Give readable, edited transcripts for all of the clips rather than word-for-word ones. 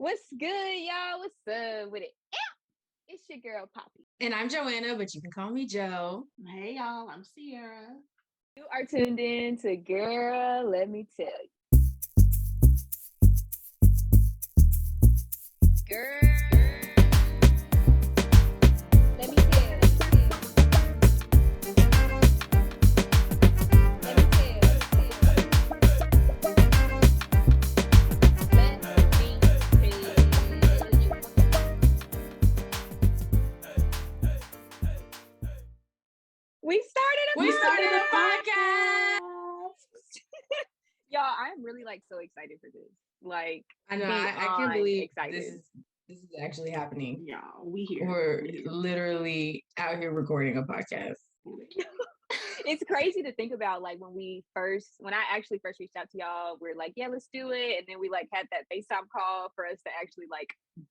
What's good, y'all? What's up with it? It's your girl Poppy. And I'm Joanna, but you can call me Joe. Hey y'all, I'm Ciera. You are tuned in to Girl, Let Me Tell You. Girl, let me tell you. Let me tell you. Let me tell you. We started a podcast. Y'all, I'm really so excited for this. I know. I can't believe excited. this is actually happening. Y'all, we here. We're literally out here recording a podcast. It's crazy to think about when I actually first reached out to y'all, we're like, yeah, let's do it. And then we had that FaceTime call for us to actually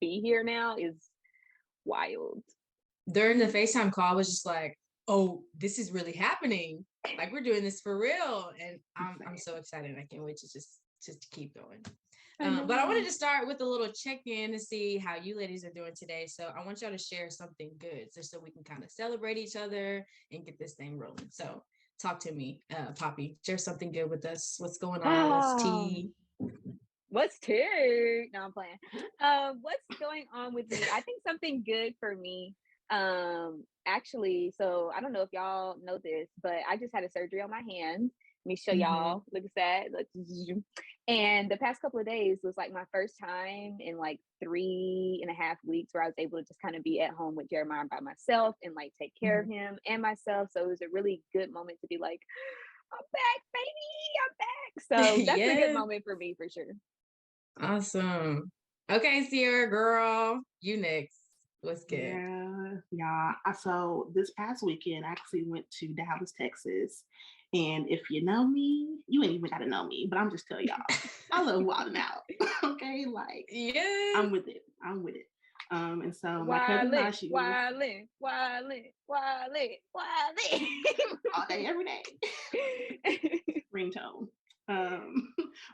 be here now is wild. During the FaceTime call, I was just like, oh, this is really happening. Like we're doing this for real. And I'm so excited. I can't wait to just keep going. But I wanted to start with a little check-in to see how you ladies are doing today. So I want y'all to share something good just so we can kind of celebrate each other and get this thing rolling. So talk to me, Poppy. Share something good with us. What's going on? What's tea? What's tea? No, I'm playing. What's going on with me? I think something good for me. Actually, so I don't know if y'all know this, but I just had a surgery on my hand. Let me show y'all. Look at that. And the past couple of days was my first time in 3.5 weeks where I was able to just kind of be at home with Jeremiah by myself and take care of him and myself. So it was a really good moment to be like, I'm back, baby. I'm back. So that's a good moment for me for sure. Awesome. Okay, Ciera, girl, you next. What's good? Yeah. So this past weekend, I actually went to Dallas, Texas. And if you know me, you ain't even got to know me, but I'm just telling y'all, I love wilding out. Okay, yeah, I'm with it. And so my cousin and I, she wildin', all day, every day. Ringtone.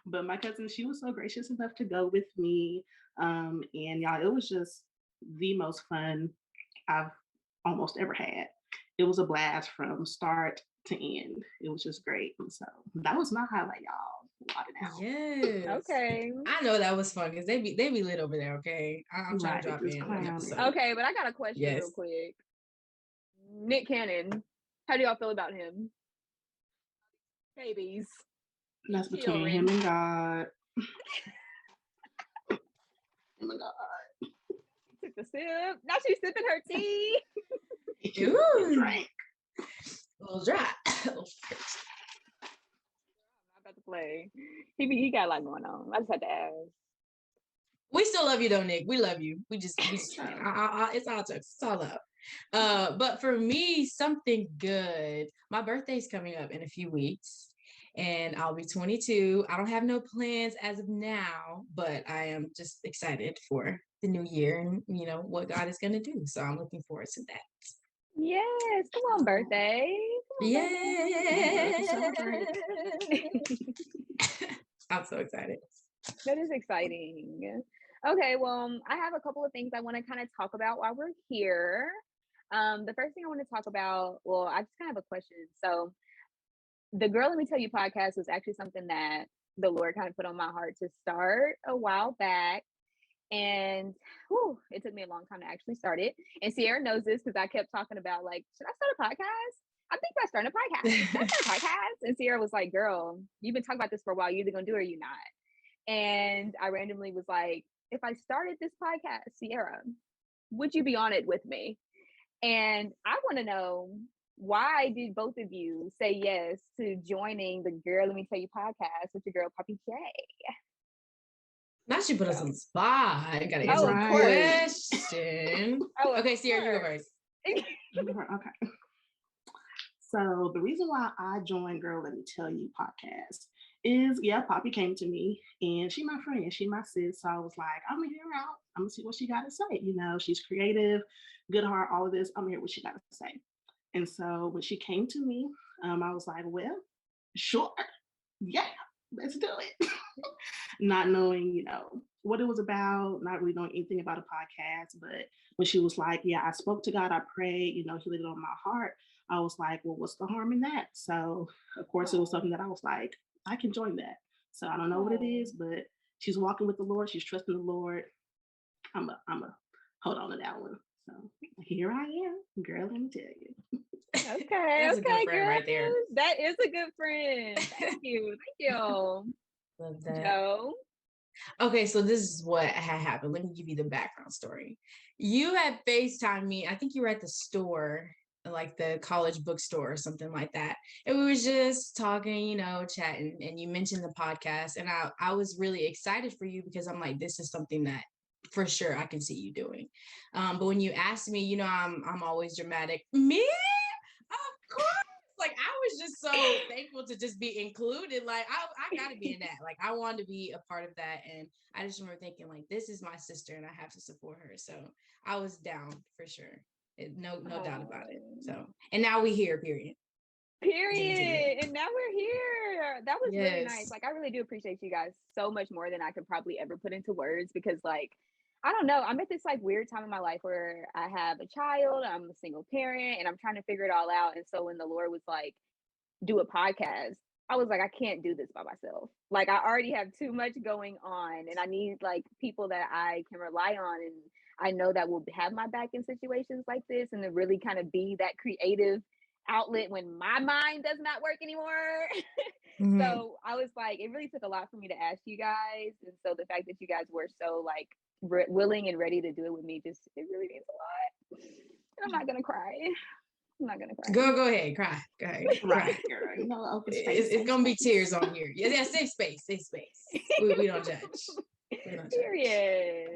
But my cousin, she was so gracious enough to go with me. And y'all, it was just the most fun I've almost ever had. It was a blast from start to end. It was just great. And so that was my highlight, y'all. Yes. Okay. I know that was fun because they be lit over there. Okay, I'm trying to drop in one episode. Okay, but I got a question real quick. Nick Cannon, how do y'all feel about him? Babies. That's between him and God. Him and God. Took a sip. Now she's sipping her tea. Ooh. Drink. A little dry. I'm not about to play. He got a lot going on. I just had to ask. We still love you though, Nick. We love you. We just it's all jokes. It's all love. But for me, something good. My birthday's coming up in a few weeks. And I'll be 22. I don't have no plans as of now, but I am just excited for the new year and what God is gonna do. So I'm looking forward to that. Yes, come on, birthday. Yeah. I'm so excited. That is exciting. Okay, well, I have a couple of things I want to kind of talk about while we're here. The first thing I want to talk about, well, I just kind of have a question. So the Girl Let Me Tell You podcast was actually something that the Lord kind of put on my heart to start a while back. And it took me a long time to actually start it. And Ciera knows this because I kept talking about should I start a podcast? I think about starting a podcast. Should I start a podcast? And Ciera was like, girl, you've been talking about this for a while. You're either going to do it or you're not. And I randomly was like, if I started this podcast, Ciera, would you be on it with me? And I want to know, why did both of you say yes to joining the Girl Let Me Tell You podcast with your girl Poppy J? Now she put us on the spot. I gotta answer the question. Okay, Ciera, you go first. Okay. So the reason why I joined Girl Let Me Tell You podcast is, Poppy came to me and she my friend, she my sis. So I was like, I'm gonna hear her out. I'm gonna see what she got to say. She's creative, good heart, all of this. I'm gonna hear what she got to say. And so when she came to me, I was like, well, sure. Yeah, let's do it. Not knowing, what it was about, not really knowing anything about a podcast. But when she was like, yeah, I spoke to God, I prayed, he laid it on my heart. I was like, well, what's the harm in that? So, of course, it was something that I was like, I can join that. So I don't know what it is, but she's walking with the Lord. She's trusting the Lord. I'm a hold on to that one. So here I am, girl. Let me tell you. Okay, That's a good okay, friend girl. right there. That is a good friend. Thank you. Love that. Joe. Okay, so this is what had happened. Let me give you the background story. You had FaceTimed me. I think you were at the store, like the college bookstore or something like that. And we were just talking, chatting, and you mentioned the podcast. And I was really excited for you because I'm like, this is something that for sure I can see you doing. But when you asked me, I'm always dramatic. Me? Of course. Like I was just so thankful to just be included. Like I gotta be in that. Like I wanted to be a part of that. And I just remember thinking like this is my sister and I have to support her. So I was down for sure. No doubt about it. So and now we here, period. And now we're here. That was really nice. Yes. Like I really do appreciate you guys so much more than I could probably ever put into words because like I don't know. I'm at this like weird time in my life where I have a child, I'm a single parent, and I'm trying to figure it all out. And so when the Lord was like, do a podcast, I was like, I can't do this by myself. Like I already have too much going on and I need like people that I can rely on and I know that will have my back in situations like this and to really kind of be that creative outlet when my mind does not work anymore. Mm-hmm. So I was like, it really took a lot for me to ask you guys. And so the fact that you guys were so like willing and ready to do it with me, just, it really means a lot. I'm not going to cry. I'm not gonna cry. Go ahead, cry. Go ahead, cry. Girl, open space. It's gonna be tears on here. Yeah, safe space. We don't judge. Period.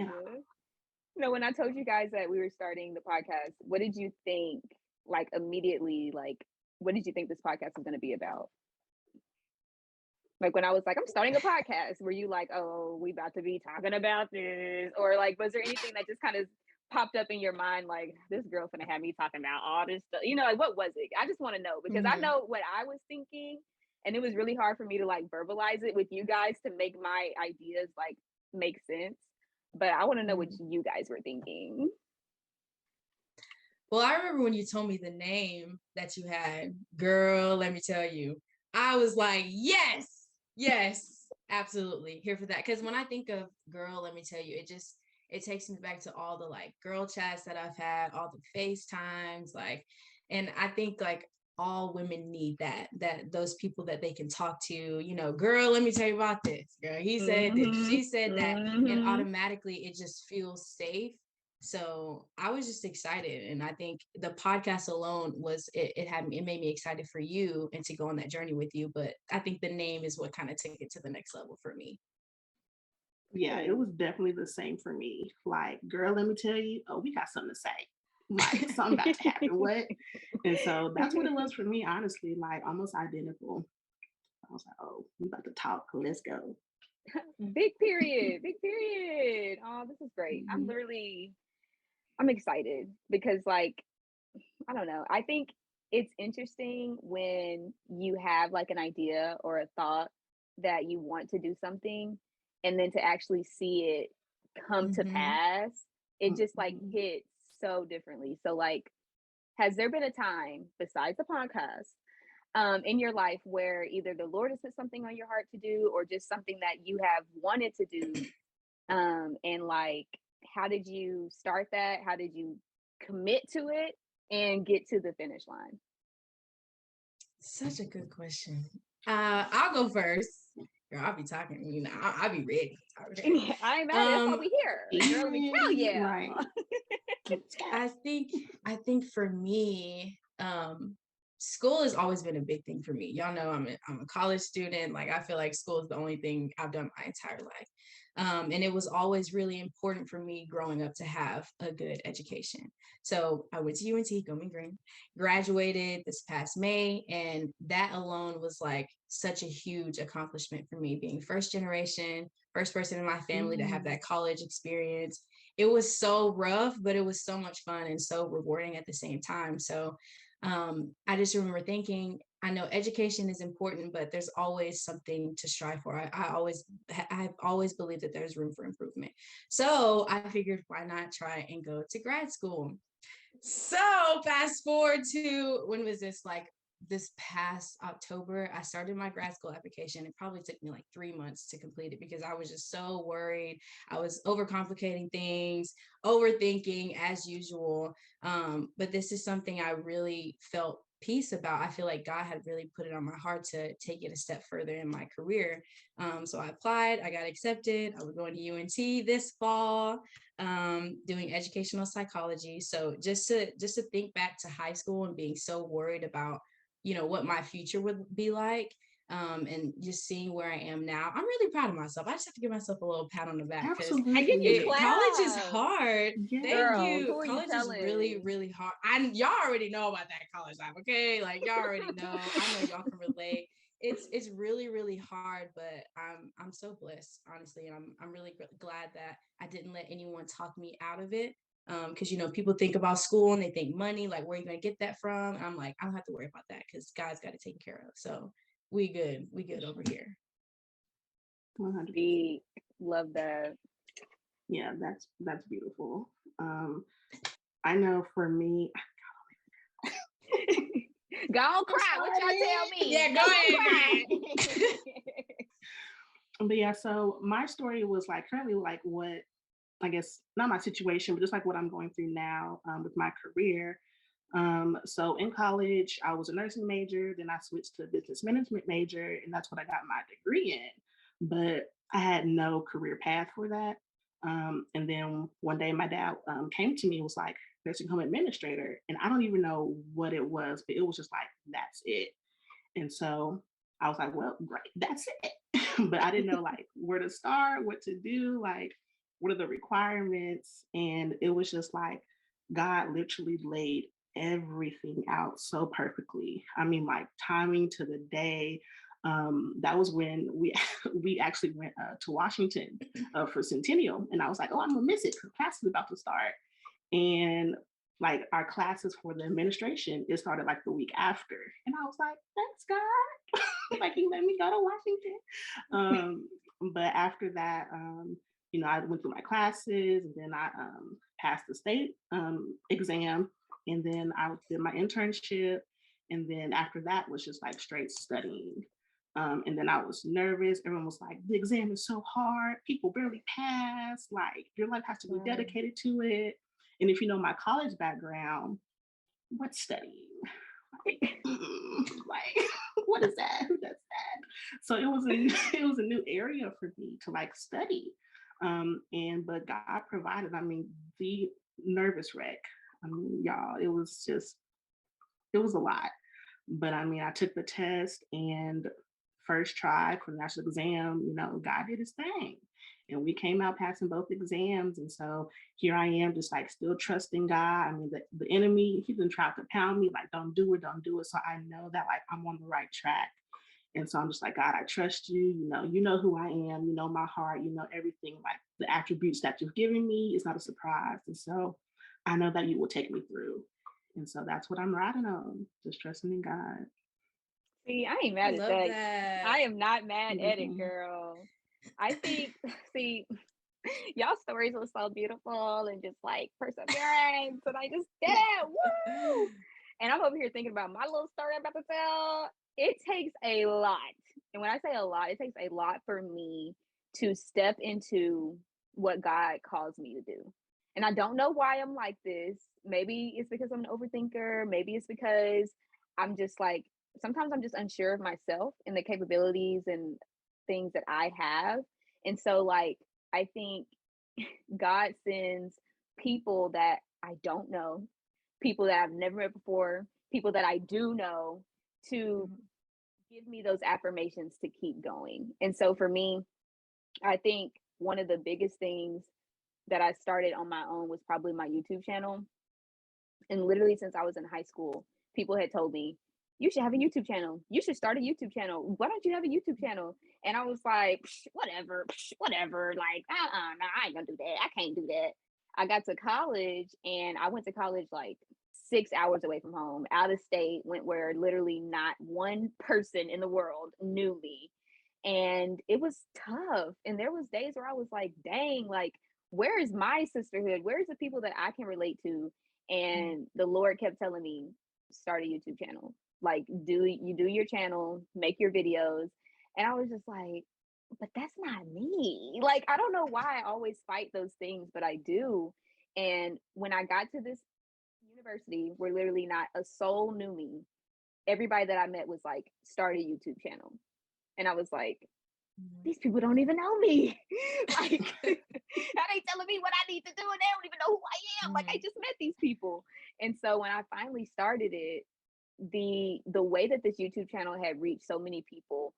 When I told you guys that we were starting the podcast, what did you think? Like immediately, like what did you think this podcast was gonna be about? Like when I was like, I'm starting a podcast, were you like, oh, we about to be talking about this? Or like, was there anything that just kind of popped up in your mind, like this girl's gonna have me talking about all this stuff? Like what was it? I just want to know because I know what I was thinking, and it was really hard for me to like verbalize it with you guys to make my ideas like make sense. But I want to know what you guys were thinking. Well, I remember when you told me the name that you had, girl, let me tell you. I was like, yes, absolutely. Here for that. Because when I think of girl, let me tell you, it takes me back to all the like girl chats that I've had, all the FaceTimes, like, and I think like all women need that those people that they can talk to, girl, let me tell you about this, girl, he said this, she said that, and automatically it just feels safe. So I was just excited. And I think the podcast alone was, it made me excited for you and to go on that journey with you. But I think the name is what kind of took it to the next level for me. Yeah, it was definitely the same for me. Like, girl, let me tell you, oh, we got something to say. Like, something about to happen. What? And so that's what it was for me, honestly, like almost identical. I was like, oh, we about to talk. Let's go. Big period. Oh, this is great. I'm excited because like, I don't know. I think it's interesting when you have like an idea or a thought that you want to do something and then to actually see it come to pass, it just like hits so differently. So like, has there been a time besides the podcast in your life where either the Lord has put something on your heart to do or just something that you have wanted to do? And like, how did you start that? How did you commit to it and get to the finish line? Such a good question. I'll go first. Girl, I'll be talking, I'll be ready. I ain't mad. That's why we here. Girl, let me tell you. Right. I think for me, school has always been a big thing for me. Y'all know I'm a college student. Like I feel like school is the only thing I've done my entire life. And it was always really important for me growing up to have a good education. So I went to UNT, Going Green, graduated this past May, and that alone was like such a huge accomplishment for me, being first person in my family to have that college experience. It was so rough, but it was so much fun and so rewarding at the same time. So I just remember thinking, I know education is important, but there's always something to strive for. I've always believed that there's room for improvement. So I figured, why not try and go to grad school? So fast forward to, when was this? Like this past October, I started my grad school application. It probably took me like 3 months to complete it because I was just so worried. I was overcomplicating things, overthinking as usual. But this is something I really felt peace about. I feel like God had really put it on my heart to take it a step further in my career. So I applied, I got accepted. I was going to UNT this fall, doing educational psychology. So just to think back to high school and being so worried about, what my future would be like, and just seeing where I am now, I'm really proud of myself. I just have to give myself a little pat on the back because I give you Absolutely. college is claps. hard. Yeah. Thank Girl, you. who are you College is really, telling? really hard. Y'all already know about that college life, okay? Like y'all already know. I know y'all can relate. It's really, really hard, but I'm so blessed, honestly, and I'm really glad that I didn't let anyone talk me out of it. Because people think about school and they think money, like where are you gonna get that from? And I'm like, I don't have to worry about that because God's got it taken care of. So we good over here. 100%. Big. Love that. Yeah, that's beautiful. I know for me, Go on, cry. What y'all tell me? Yeah, go ahead. but yeah, so my story was like currently like what, I guess not my situation, but just like what I'm going through now, with my career. So in college, I was a nursing major, then I switched to a business management major, and that's what I got my degree in. But I had no career path for that. And then one day my dad came to me and was like, nursing home administrator. And I don't even know what it was, but it was just like, that's it. And so I was like, well, great, that's it. But I didn't know like where to start, what to do, like what are the requirements. And it was just like God literally laid everything out so perfectly. I mean, like timing to the day. That was when we we actually went to Washington for Centennial, and I was like, oh, I'm gonna miss it because class is about to start. And like our classes for the administration, it started like the week after, and I was like, thanks God, like he let me go to Washington. But after that, I went through my classes, and then I passed the state exam, and then I did my internship, and then after that was just like straight studying. And then I was nervous. Everyone was like, the exam is so hard. People barely pass. Like, your life has to be dedicated to it. And if you know my college background, what's studying? Like, what is that? Who does that? So it was a new area for me to like study. But God provided. I mean, the nervous wreck. I mean, y'all, it was a lot. But I mean, I took the test, and first try for the national exam, God did his thing. And we came out passing both exams. And so here I am, just like still trusting God. I mean, the enemy, he's been trying to pound me, like, don't do it, don't do it. So I know that like I'm on the right track. And so I'm just like, God, I trust you. You know who I am, you know my heart, you know everything, like the attributes that you've given me is not a surprise. And so I know that you will take me through. And so that's what I'm riding on, just trusting in God. See, I ain't I mad at love that. that. I am not mad at it, Mhm. girl. I think, see, y'all stories were so beautiful and just like perseverance, and I just did it. Woo! And I'm over here thinking about my little story I'm about to tell. It takes a lot. And when I say a lot, it takes a lot for me to step into what God calls me to do. And I don't know why I'm like this. Maybe it's because I'm an overthinker. Maybe it's because I'm just like, sometimes I'm just unsure of myself and the capabilities and things that I have. And so, like, I think God sends people that I don't know, people that I've never met before, people that I do know, to give me those affirmations to keep going. And so for me, I think one of the biggest things that I started on my own was probably my YouTube channel. And literally since I was in high school, people had told me, you should have a YouTube channel. You should start a YouTube channel. Why don't you have a YouTube channel? And I was like, whatever. Like, no, I ain't gonna do that. I can't do that. I got to college, and I went to college like 6 hours away from home, out of state, went where literally not one person in the world knew me. And it was tough. And there was days where I was like, dang, like, where is my sisterhood? Where's the people that I can relate to? And the Lord kept telling me, start a YouTube channel. Like, do your channel, make your videos. And I was just like, but that's not me. Like, I don't know why I always fight those things, but I do. And when I got to this university where literally not a soul knew me, everybody that I met was like, start a YouTube channel. And I was like, these people don't even know me. Like, how they telling me what I need to do and they don't even know who I am. Like, I just met these people. And so when I finally started it, the way that this YouTube channel had reached so many people,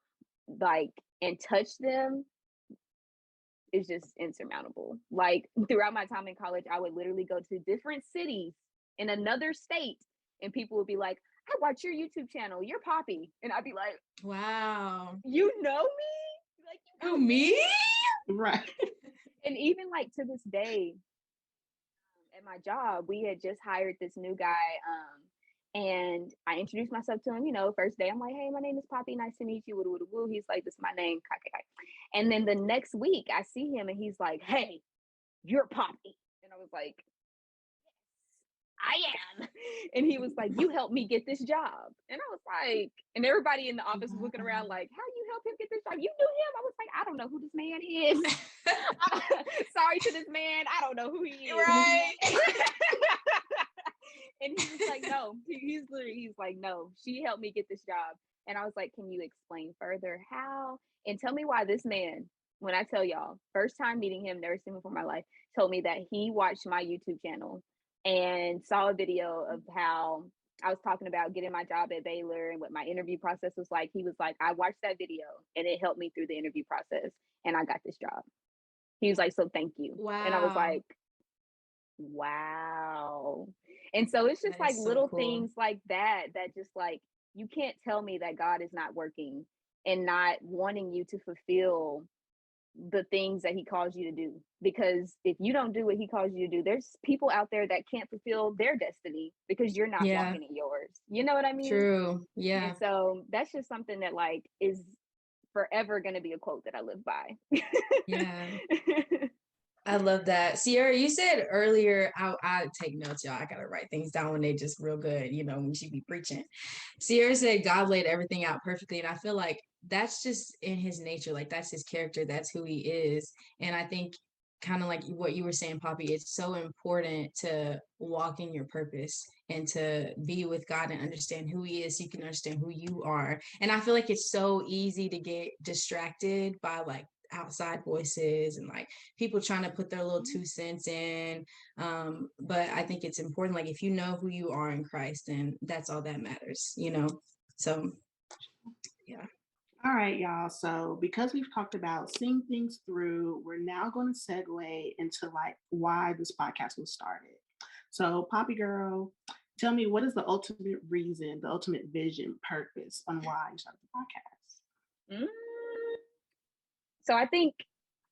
like, and touched them, is just insurmountable. Like, throughout my time in college, I would literally go to different cities in another state, and people would be like, I watch your YouTube channel, you're Poppy. And I'd be like, wow, you know me? Like, you know me? Right. And even like to this day, at my job, we had just hired this new guy. And I introduced myself to him, first day. I'm like, hey, my name is Poppy. Nice to meet you. Woo, woo, woo. He's like, this is my name. And then the next week I see him and he's like, hey, you're Poppy. And I was like, I am. And he was like, you helped me get this job. And I was like, and everybody in the office was looking around like, how you help him get this job? You knew him? I was like, I don't know who this man is. Sorry to this man. I don't know who he is. Right. And he was like, no, he's like, no, she helped me get this job. And I was like, can you explain further how? And tell me why this man, when I tell y'all, first time meeting him, never seen him before in my life, told me that he watched my YouTube channel and saw a video of how I was talking about getting my job at Baylor and what my interview process was like. He was like, I watched that video and it helped me through the interview process and I got this job. He was like, so thank you. Wow. And I was like, wow. And so it's just like little things like that just like, you can't tell me that God is not working and not wanting you to fulfill the things that he calls you to do. Because if you don't do what he calls you to do, there's people out there that can't fulfill their destiny because you're not walking in yours. You know what I mean? True. Yeah. And so that's just something that like is forever going to be a quote that I live by. Yeah. I love that. Ciera, you said earlier, I take notes, y'all. I gotta write things down when they just real good, when she be preaching. Ciera said God laid everything out perfectly. And I feel like that's just in his nature. Like that's his character. That's who he is. And I think kind of like what you were saying, Poppy, it's so important to walk in your purpose and to be with God and understand who he is so you can understand who you are. And I feel like it's so easy to get distracted by like outside voices and like people trying to put their little 2 cents in, but I think it's important, like if you know who you are in Christ, then that's all that matters, so yeah. All right, y'all. So because we've talked about seeing things through, we're now going to segue into like why this podcast was started. So Poppy girl, tell me, what is the ultimate reason, the ultimate vision, purpose on why you started the podcast? So I think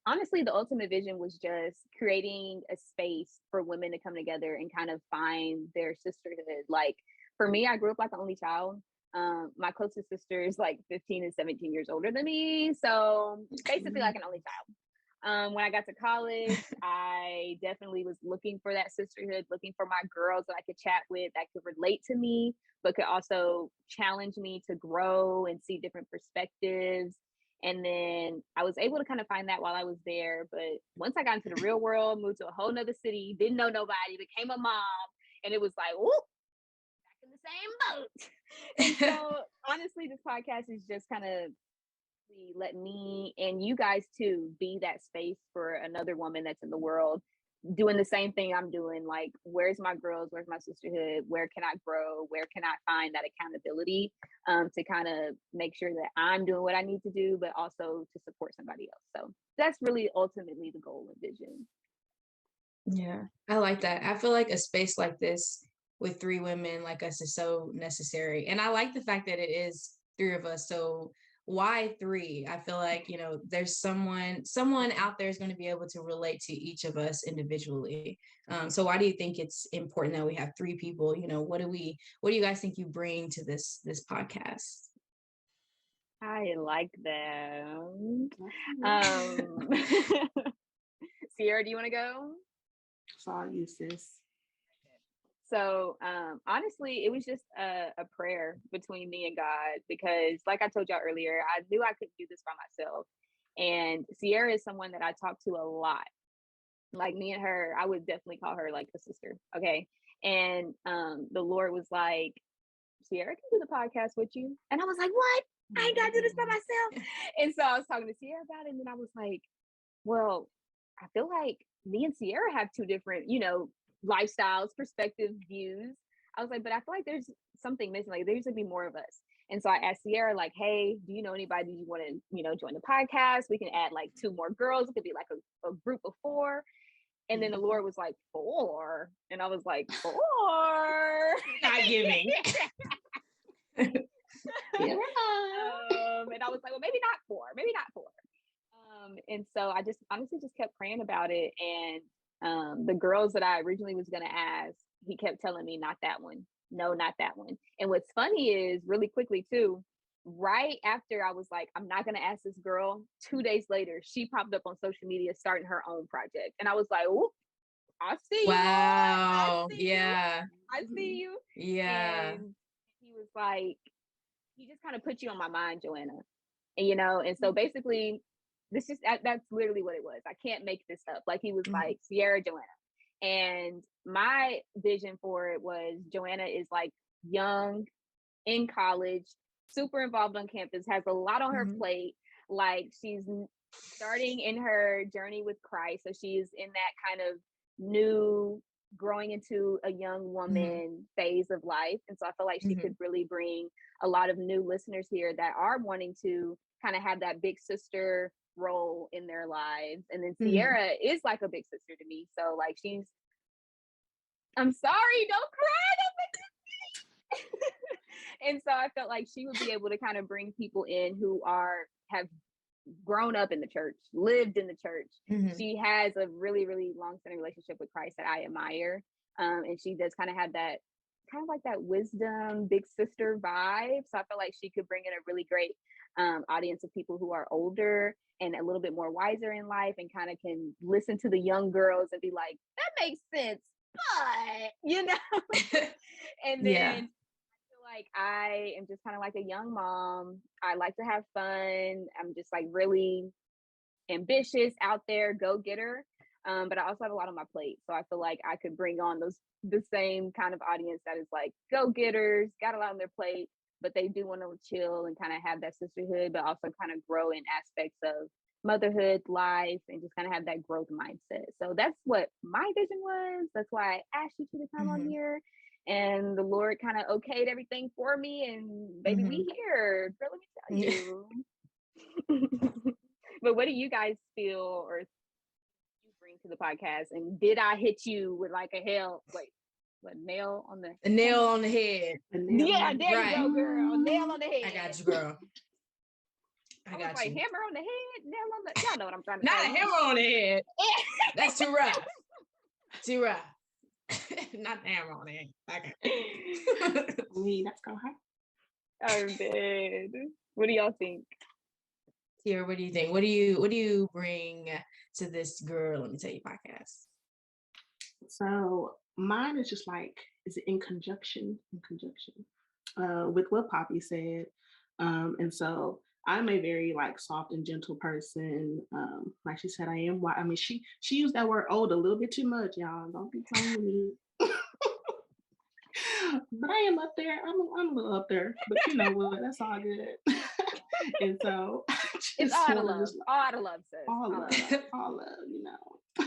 honestly, the ultimate vision was just creating a space for women to come together and kind of find their sisterhood. Like for me, I grew up like an only child. My closest sister is like 15 and 17 years older than me. So basically like an only child. When I got to college, I definitely was looking for that sisterhood, looking for my girls that I could chat with, that could relate to me, but could also challenge me to grow and see different perspectives. And then I was able to kind of find that while I was there. But once I got into the real world, moved to a whole nother city, didn't know nobody, became a mom, and it was like, whoop, back in the same boat. And so honestly, this podcast is just kind of let me and you guys too be that space for another woman that's in the world doing the same thing I'm doing. Like, where's my girls? Where's my sisterhood? Where can I grow? Where can I find that accountability to kind of make sure that I'm doing what I need to do, but also to support somebody else. So that's really ultimately the goal and vision. Yeah, I like that. I feel like a space like this with 3 women like us is so necessary. And I like the fact that it is 3 of us. So why 3? I feel like, there's someone out there is going to be able to relate to each of us individually. So why do you think it's important that we have 3 people? What do you guys think you bring to this podcast? I like them. Ciera, do you want to go? So I'll use this. So honestly, it was just a prayer between me and God, because like I told y'all earlier, I knew I couldn't do this by myself. And Ciera is someone that I talk to a lot. Like, me and her, I would definitely call her like a sister. Okay. And the Lord was like, Ciera can do the podcast with you. And I was like, what? I ain't gotta do this by myself. And so I was talking to Ciera about it. And then I was like, well, I feel like me and Ciera have 2 different, lifestyles, perspectives, views. I was like, but I feel like there's something missing. Like, there used to be more of us. And so I asked Ciera, like, hey, do you know anybody you want to, join the podcast? We can add like 2 more girls. It could be like a group of 4. And then the Lord was like, 4. And I was like, 4. Not giving. And I was like, well, maybe not 4. Maybe not 4. And so I just honestly just kept praying about it. And the girls that I originally was going to ask, he kept telling me, not that one. No, not that one. And what's funny is, really quickly too, right after I was like, I'm not going to ask this girl, 2 days later, she popped up on social media starting her own project. And I was like, oh, I see you. Wow. Yeah. I see you. Yeah. And he was like, he just kind of put you on my mind, Joanna. And, and so basically, that's literally what it was. I can't make this up. Like, he was like, Ciera, Joanna. And my vision for it was, Joanna is like young, in college, super involved on campus, has a lot on her plate. Like, she's starting in her journey with Christ. So she's in that kind of new, growing into a young woman phase of life. And so I feel like she could really bring a lot of new listeners here that are wanting to kind of have that big sister role in their lives. And then Ciera is like a big sister to me. So like, I'm sorry, don't cry. And so I felt like she would be able to kind of bring people in who have grown up in the church, lived in the church. She has a really, really long-standing relationship with Christ that I admire. And she does kind of have that kind of like that wisdom, big sister vibe. So I feel like she could bring in a really great audience of people who are older and a little bit more wiser in life, and kind of can listen to the young girls and be like, that makes sense, but and then like, I am just kind of like a young mom. I like to have fun. I'm just like really ambitious, out there, go getter. But I also have a lot on my plate. So I feel like I could bring on the same kind of audience that is like go getters, got a lot on their plate, but they do want to chill and kind of have that sisterhood, but also kind of grow in aspects of motherhood, life, and just kind of have that growth mindset. So that's what my vision was. That's why I asked you to come on here. And the Lord kind of okayed everything for me, and baby, we here. Girl, let me tell you. But what do you guys feel or you bring to the podcast? And did I hit you with like a nail on the head? Yeah, there you go, girl. Nail on the head. I got you, girl. I got you. Like, hammer on the head, nail on the. Y'all know what I'm trying to say. Not a hammer on the head. That's too rough. Too rough. Not the hammer on the head. Okay. Let's go high. I'm dead. What do y'all think? Ciera, what do you think? What do you bring to this Girl, Let Me Tell You podcast? So mine is just like, is it in conjunction with what Poppy said. And so I'm a very like soft and gentle person. Like she said, I am. I mean, she used that word old a little bit too much, y'all. Don't be playing with me. But I am up there. I'm a little up there. But you know what? That's all good. And so it's all out of love. All out of love, sis. All love, you know.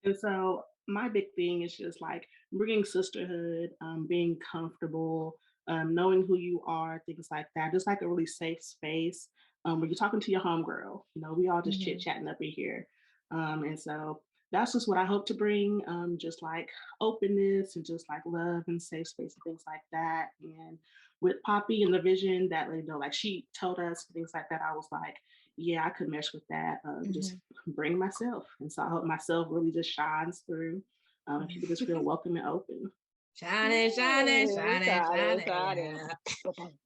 And so my big thing is just like bringing sisterhood, being comfortable, knowing who you are, things like that. Just like a really safe space where you're talking to your homegirl. You know, we all just chit-chatting up in here. And so that's just what I hope to bring, just like openness and just like love and safe space and things like that. And with Poppy and the vision that, you know, like she told us things like that, I was like, yeah, I could mesh with that. Just bring myself. And so I hope myself really just shines through. And people just feel welcome and open. Shining. Yeah.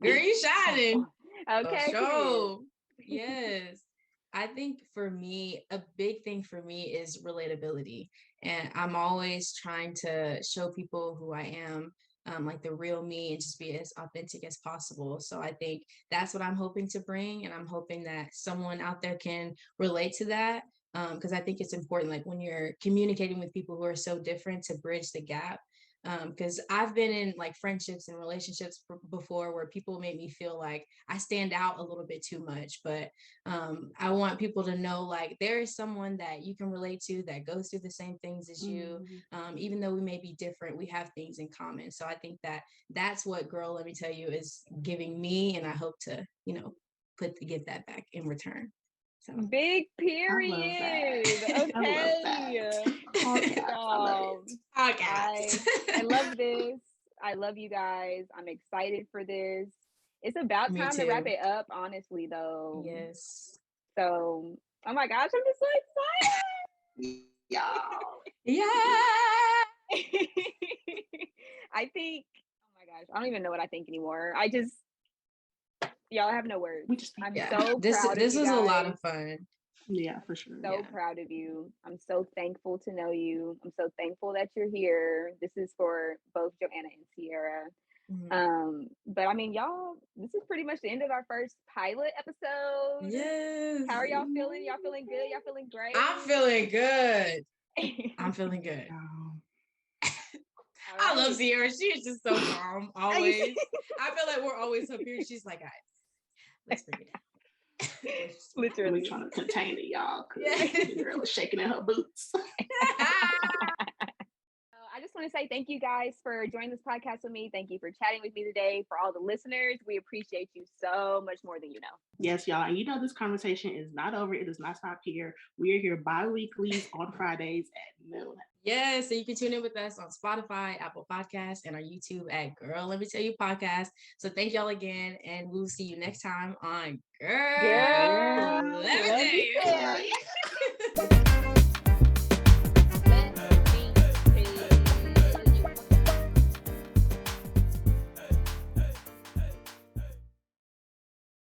Girl, you shining. Okay. So, yes. I think for me, a big thing for me is relatability. And I'm always trying to show people who I am, like the real me, and just be as authentic as possible. So I think that's what I'm hoping to bring. And I'm hoping that someone out there can relate to that. Because I think it's important, like when you're communicating with people who are so different, to bridge the gap. Because I've been in like friendships and relationships before where people make me feel like I stand out a little bit too much. But I want people to know, like, there is someone that you can relate to that goes through the same things as you. Even though we may be different, we have things in common. So I think that that's what Girl, Let Me Tell You is giving me. And I hope to, you know, get that back in return. So. Big period. Okay. I love this. I love you guys. I'm excited for this. It's about time to wrap it up, honestly, though. Yes. So, oh my gosh, I'm just so excited. Yeah. I think, oh my gosh, I don't even know what I think anymore. Y'all have no words. I'm so proud of you guys. This was a lot of fun. Yeah, for sure. So proud of you. I'm so thankful to know you. I'm so thankful that you're here. This is for both Joanna and Ciera. But I mean, y'all, this is pretty much the end of our first pilot episode. Yes. How are y'all feeling? Y'all feeling good? Y'all feeling great? I'm feeling good. I'm feeling good. I love Ciera. She is just so calm, always. I feel like we're always up here. She's like, guys, let's bring it down. Literally trying to contain it, y'all. The girl is shaking in her boots. I just want to say thank you guys for joining this podcast with me. Thank you for chatting with me today. For all the listeners, we appreciate you so much more than you know. Yes, y'all. And you know, this conversation is not over. It does not stop here. We are here bi-weekly on Fridays at noon. Yes, so you can tune in with us on Spotify, Apple Podcasts, and our YouTube at Girl, Let Me Tell You podcast. So thank y'all again, and we'll see you next time on Girl, Let Me Tell You.